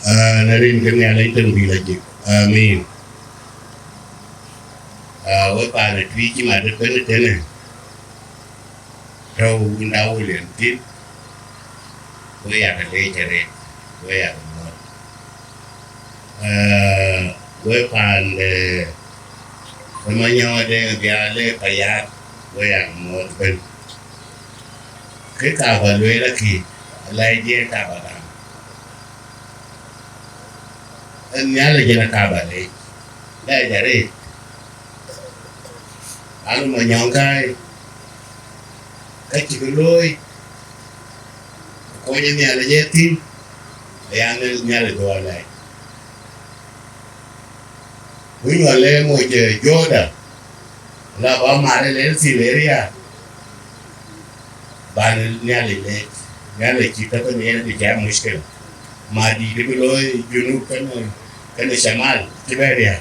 narin kami alay itong bilajik. Amin. Wapa na twiki madat ko na tena. Rau undaw ulit. Waya ka lechare. Waya ka mo. Wapa na Manyok Deng Biar payat. Waya ka mo. Kita apa luar lagi. Alay dia tak apa. Nyala jena kabale la jare alu manyongkai kachikuloy ko nyala jeti yang nyala doalai le mo je joda la ba mare le sileria ban nyala kita ko nyala di jam muskil madi de loy junub kan shamal tiberia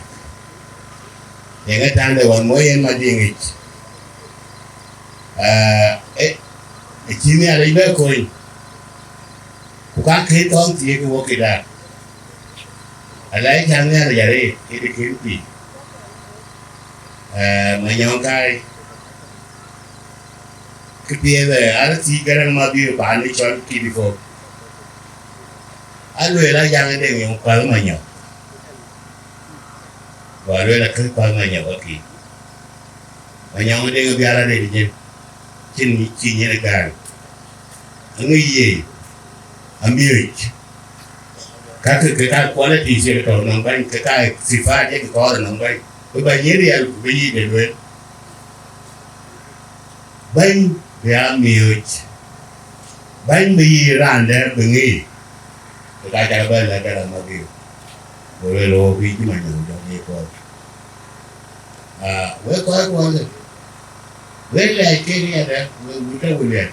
yang tanda wan moyen madingit chini ala ibe koin kuka ke ton tie ko kida ala jangnya ala jare ide kimpi manyongkai kepiye ala ti garang Mabior bani chon ki before alu la jang de yung pal Manyok baru nak kepal Manyok lagi. Manyok Deng Biar ada di sini, cinya Garang. Angiye, ambil. Kakak kualiti sih kalau nampai, kakak sifatnya kalau nampai. Banyak dia beli dulu. Banyak dia ambil. Banyak beli randa bengi. Kakak cakap lah dalam Mabior. Boleh lobi di mana udah ekor. We kau le. We lagi ni ada, we buta boleh.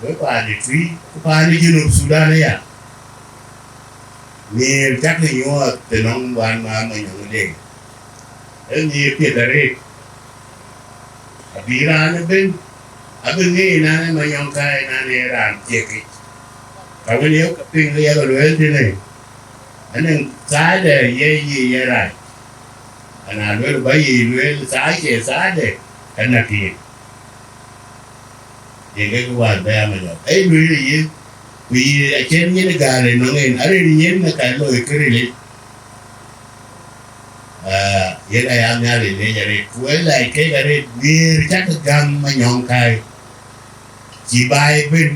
We pada junub Sudan ya. Ni cak ni yo tenong ban Manyok Deng. Ni piedare. Abiran ben, ni nane Manyongkai nane ran cekik. Kau ni yo keping dia kalau di ni. Anh xã đề ye lại anh à lưỡi bởi vì lưỡi xã đề anh là kì thì cái quan bé mà nhở ấy lưỡi là gì vì trên những cái gà này nó nghe ở đây nhén nó cái lưỡi cái này vậy này anh nhà này này vậy cuối lại cái này bia chắc là gam mà nhọn cài chỉ bay bên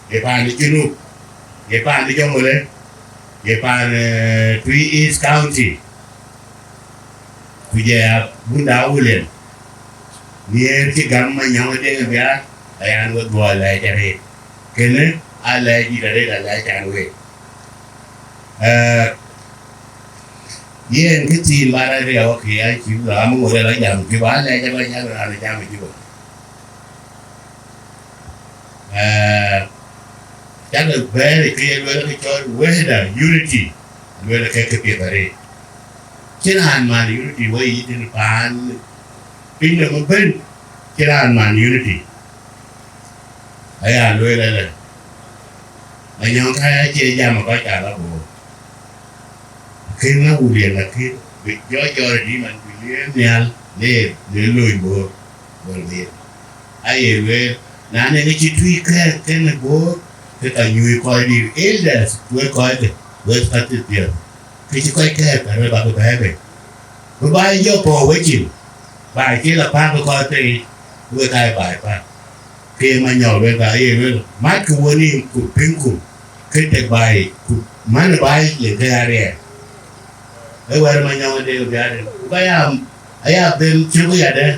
để bàn đi chưa luôn để bàn đi cho người đấy Depan Three East County, kuja bunda ulen. Nier ki gamma Manyok Deng Biar, ayan buat buat lay cari. Kena alay di dari alay cari. Yen kecil mana dia okey, ay ciba, amu ada lagi jam, ciba alay ciba ada jam ciba. Chắc là về thì kia với cái cho với là unity với là cái việc ở đây chứ là mà unity với ý thì pan pin là một bên chứ là mà unity ấy với là Manyok khai chia ra mà có trả là bộ khi nó u liền là khi việc gió cho đi mình bị liên để lùi bộ việc ai về nãy này cái chi truy cái này bộ kita nyui koi di elders gue koi deh gue seperti dia kita koi ke karena baru behebe berbahaya jo po wajib bahaya kita pak koi teh gue kai bahaya pak kia Manyok gue kai gue mat gue ni ku pingku kita bahaya ku mana bahaya le ke area gue Manyok Deng Biar bayam ayah ben cukup ya deh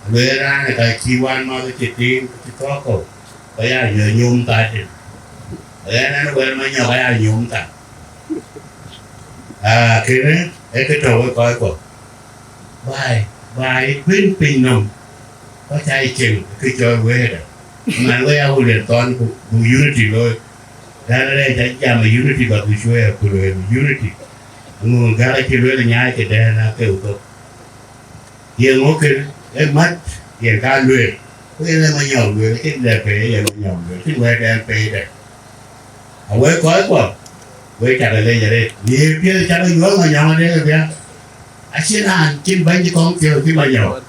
gue rana kai kiwan mau keting ketoko kaya nyum tadi, kaya nana buat Manyok kaya nyum tak, kira ketua kau bài pin nồng có chạy chừng cái chơi quê đó mà quê ao liền toàn của unity rồi ra đây chạy chạm mà unity và của chơi của unity người ta lại chơi là nhai cái đây là cái ưu tục hiện ngó cái mắt hiện ca luyện cái này mà nhỏ người cái đẹp về vậy mà nhỏ người cái quê đen về đây ở quê có quá với chặt lên giờ đây nhiều kia chặt lên ngứa mà nhau đây là việc asyik lah cim banyak kong kêu cim banyak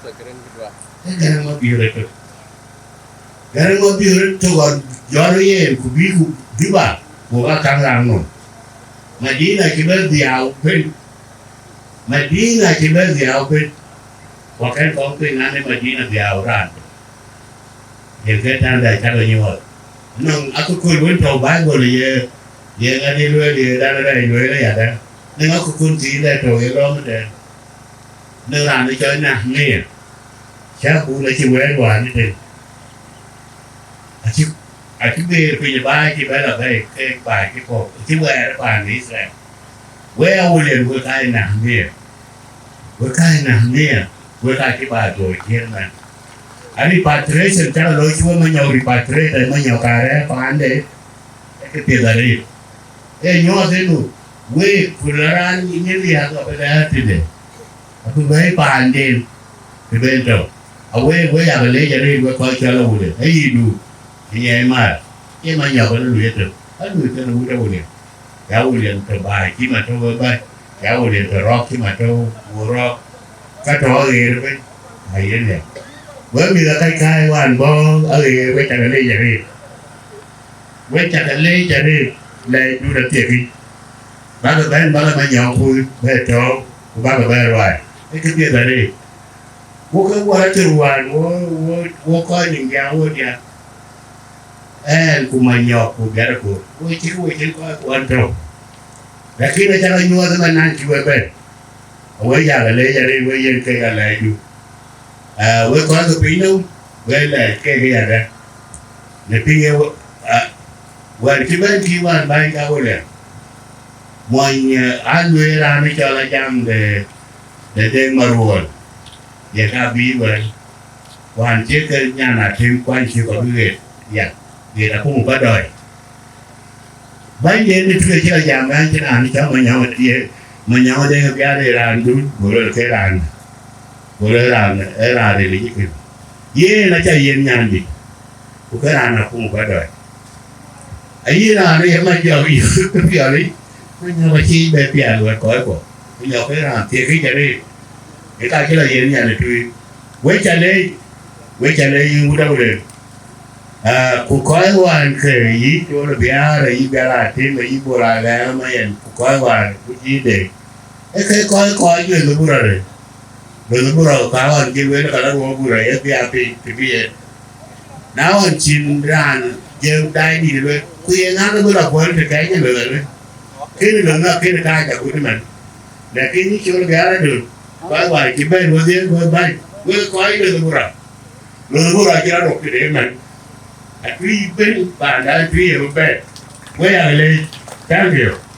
Garang Mabior itu Garang Mabior itu kan jari ku diba buka kangrang no Madina kita diau pen Madina kita diau pen pakai kong pengan Madina diau ran yang kita dah cakap ni wak nong aku kun tahu Bible ye yang ada dua dia dah dua lah ya dah nong aku kun tidak tahu yang rom dah nong ran ni chơi nè nghe cha bu là chịu quen hoàn như thế chịu về bây giờ bài chỉ phải là cái bài cái cổ chịu quen nó bàn lý sẽ quen liền với cái nặng nghe với cái bài rồi thiên mà anh repatriation chắc là lối chúa mới nhau repatriate rồi mới nhau cả đấy phán đấy cái tiền là đi cái nhỏ thế nu quê phụ nữ như thế nào bây giờ thì đấy aku baik pandai betul awe ya beli jadi gue kau cakap boleh hidu ini emang Manyok kan lu itu udah boleh kau lihat terbaik cuma tu baik kau lihat terrock cuma tu buruk kau gitu kan akhirnya với bây kai hoàn bo ở với chặt lấy giờ đi lại du lịch tiệc đi bác là Manyok vui về chỗ bác là bé rồi cái kia là đi vô cái qua chơi hoàn vô coi những giao vô nha của Manyok của bé của vô chỉ coi của anh rồi là khi nó cho anh mua thì mình ăn chịu về với giờ là lấy ra đi với dân cây là lại du với có cái pin đâu với lại cái gì đó để pin và cái bên kia mà bay cao lên mọi anh nuôi ra nó cho là chăm để đem mà ruột để ta bí vậy hoàn chiếc cái nhà là thêm quan chỉ có người để là không có đời bây giờ thì tôi chỉ là giảm ăn cho ăn cho mà nhau đây cái đây là đúng rồi cái làm ở là để lý cái ye là cho yên nhàn đi cái là không có đời ấy là đây mà giờ cái giờ đi nhưng mà chi bé bè rồi có bây giờ cái làm thì cái giờ đi người ta cái là yên nhàn để tôi quay trở lại như đâu rồi cuộc coi hoàn khởi ý chỗ là bé là thêm là ý bồ là cái mà hiện cuộc coi hoàn cái gì để cái coi chuyện nó bù rồi bù rồi cáo anh kia với nó cả nó bù rồi thì bây giờ nào anh xin ra giờ đây đi rồi khuyên nó mới là quên thì cái này rồi cái này cái cả của mình để cái chỗ là bé được coi hoàn chỉ bên với tiếng với bay với coi được bù rồi chỉ là đột cái để mình truy bên bạn đã truy ở bên với lại lên thank you